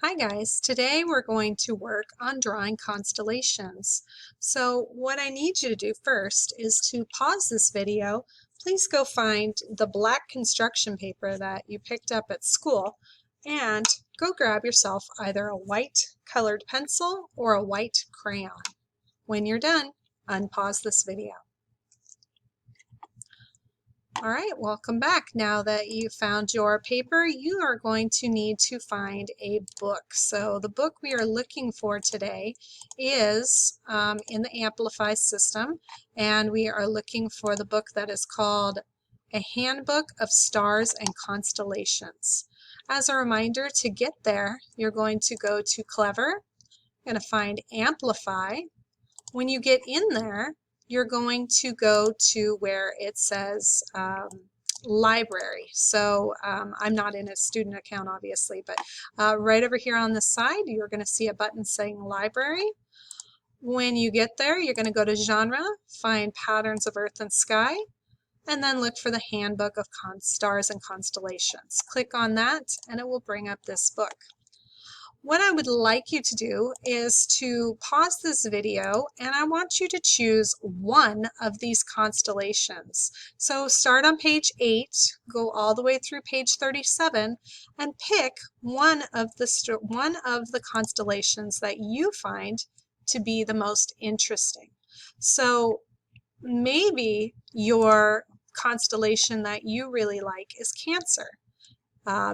Hi guys, today we're going to work on drawing constellations. So what I need you to do first is to pause this video. Please go find the black construction paper that you picked up at school and go grab yourself either a white colored pencil or a white crayon. When you're done, unpause this video. All right, welcome back. Now that you found your paper, you are going to need to find a book. So the book we are looking for today is in the Amplify system, and we are looking for the book that is called A Handbook of Stars and Constellations. As a reminder, to get there, you're going to go to Clever, you're going to find Amplify. When you get in there, you're going to go to where it says library. So I'm not in a student account obviously, but right over here on the side you're going to see a button saying library. When you get there, you're going to go to genre, find patterns of earth and sky, and then look for the handbook of stars and constellations. Click on that and it will bring up this book. What I would like you to do is to pause this video and I want you to choose one of these constellations. So start on page 8, go all the way through page 37 and pick one of the constellations that you find to be the most interesting. So maybe your constellation that you really like is Cancer.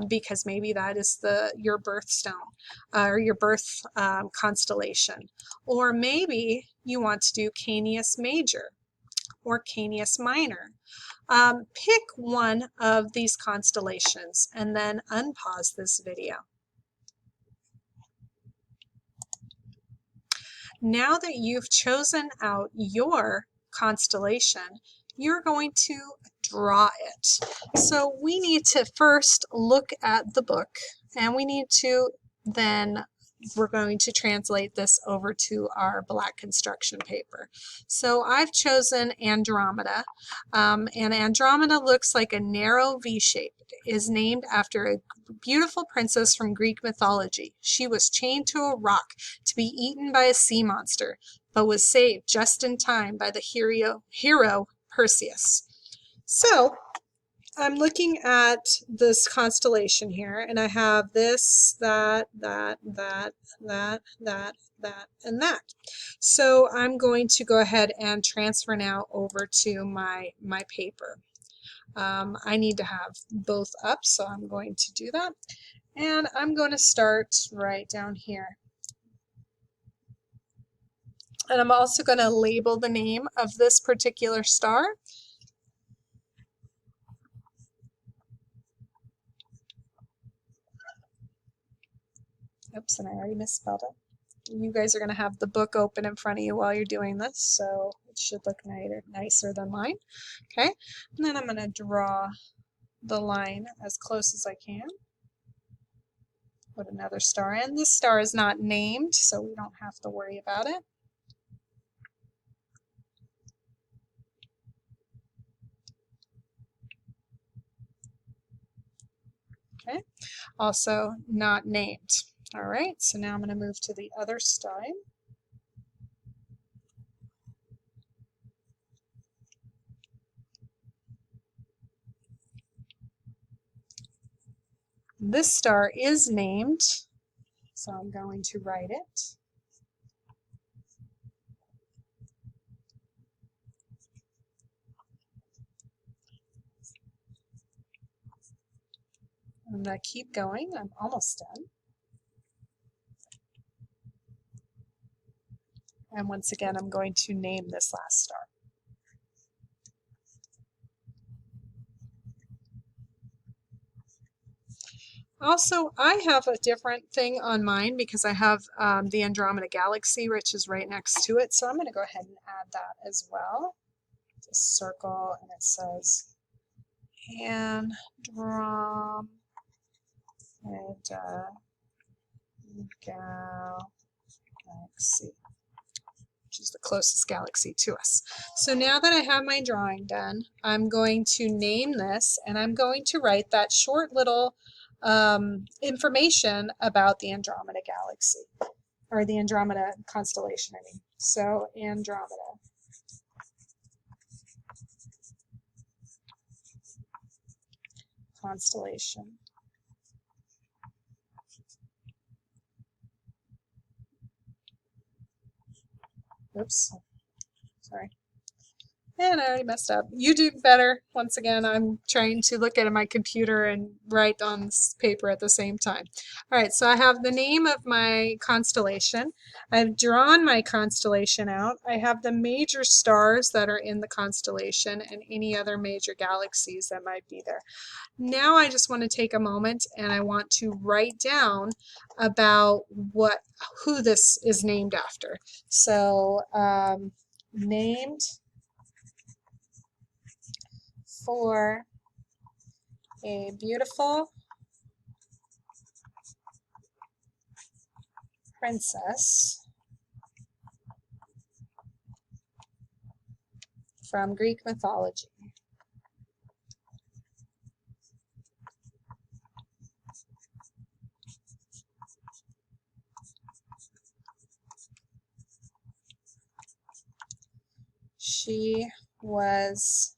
Because maybe that is your birthstone or your birth constellation. Or maybe you want to do Canis Major or Canis Minor. Pick one of these constellations and then unpause this video. Now that you've chosen out your constellation, you're going to draw it. So we need to first look at the book and we need to we're going to translate this over to our black construction paper. So I've chosen Andromeda, and Andromeda looks like a narrow V shape. It is named after a beautiful princess from Greek mythology. She was chained to a rock to be eaten by a sea monster, but was saved just in time by the hero Perseus. So I'm looking at this constellation here, and I have this, that, and that. So I'm going to go ahead and transfer now over to my paper. I need to have both up, so I'm going to do that. And I'm going to start right down here. And I'm also going to label the name of this particular star. Oops, and I already misspelled it. You guys are going to have the book open in front of you while you're doing this, so it should look nicer than mine. Okay, and then I'm going to draw the line as close as I can. Put another star in. This star is not named, so we don't have to worry about it. Okay, also not named. All right, so now I'm going to move to the other side. This star is named, so I'm going to write it. I'm going to keep going. I'm almost done. And once again, I'm going to name this last star. Also, I have a different thing on mine because I have the Andromeda Galaxy, which is right next to it. So I'm going to go ahead and add that as well. Just circle, and it says Andromeda Galaxy, which is the closest galaxy to us. So now that I have my drawing done, I'm going to name this, and I'm going to write that short little information about the Andromeda galaxy, or the Andromeda constellation, I mean. So Andromeda. Constellation. Oops, sorry. And I already messed up. You do better. Once again, I'm trying to look at my computer and write on this paper at the same time. All right, so I have the name of my constellation. I've drawn my constellation out. I have the major stars that are in the constellation and any other major galaxies that might be there. Now I just want to take a moment and I want to write down about who this is named after. So named for a beautiful princess from Greek mythology. She was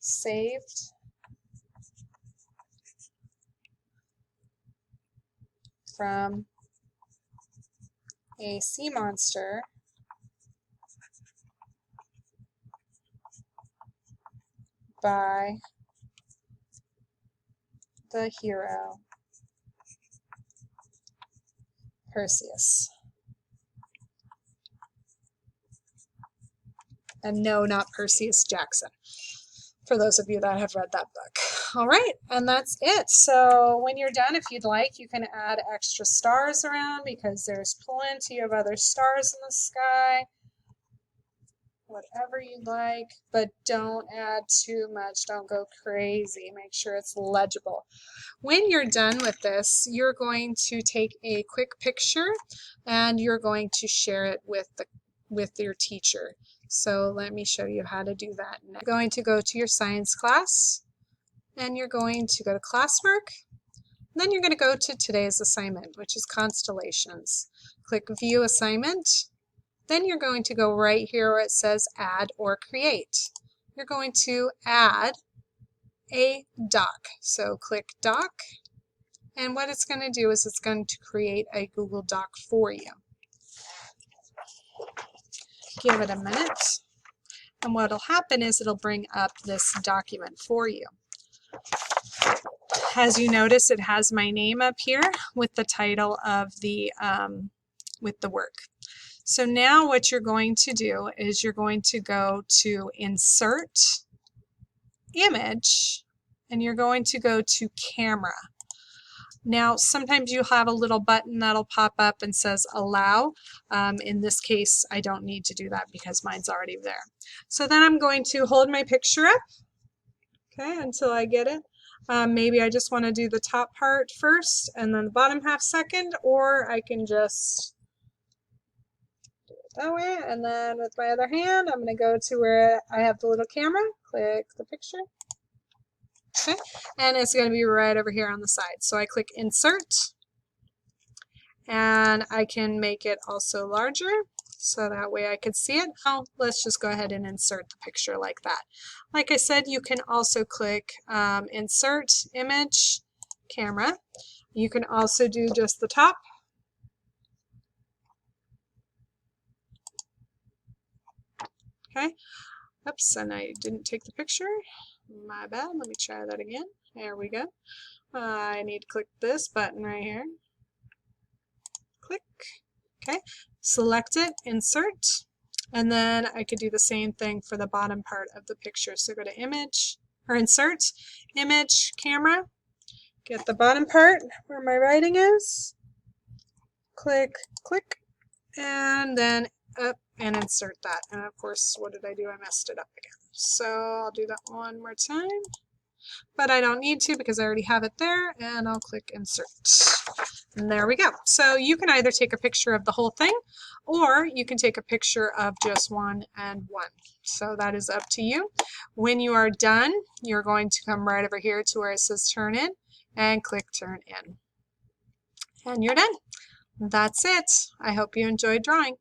saved from a sea monster by the hero Perseus. And no, not Perseus Jackson, for those of you that have read that book. All right, and that's it. So when you're done, if you'd like, you can add extra stars around because there's plenty of other stars in the sky. Whatever you like, but don't add too much. Don't go crazy. Make sure it's legible. When you're done with this, you're going to take a quick picture and you're going to share it with your teacher. So let me show you how to do that. You're going to go to your science class and you're going to go to classwork. Then you're going to go to today's assignment, which is constellations. Click view assignment. Then you're going to go right here where it says add or create. You're going to add a doc. So click doc, and what it's going to do is it's going to create a Google Doc for you. Give it a minute, and what will happen is it'll bring up this document for you. As you notice, it has my name up here with the title of the work. So now what you're going to do is you're going to go to Insert, Image, and you're going to go to Camera. Now sometimes you have a little button that'll pop up and says Allow. In this case, I don't need to do that because mine's already there. So then I'm going to hold my picture up, okay, until I get it. Maybe I just want to do the top part first and then the bottom half second, or I can just that way, and then with my other hand I'm going to go to where I have the little camera, click the picture, okay, and it's going to be right over here on the side. So I click Insert, and I can make it also larger so that way I can see it. Now let's just go ahead and insert the picture like that. Like I said, you can also click Insert, Image, Camera. You can also do just the top. Okay, oops, and I didn't take the picture. My bad. Let me try that again. There we go. I need to click this button right here. Click. Okay, select it, insert, and then I could do the same thing for the bottom part of the picture. So go to Image, or Insert, Image, Camera, get the bottom part where my writing is, click, click, and then up and insert that. And of course, what did I do? I messed it up again. So I'll do that one more time, but I don't need to because I already have it there, and I'll click Insert. And there we go. So you can either take a picture of the whole thing, or you can take a picture of just one and one. So that is up to you. When you are done, you're going to come right over here to where it says Turn In. and click turn in. And you're done. That's it. I hope you enjoyed drawing.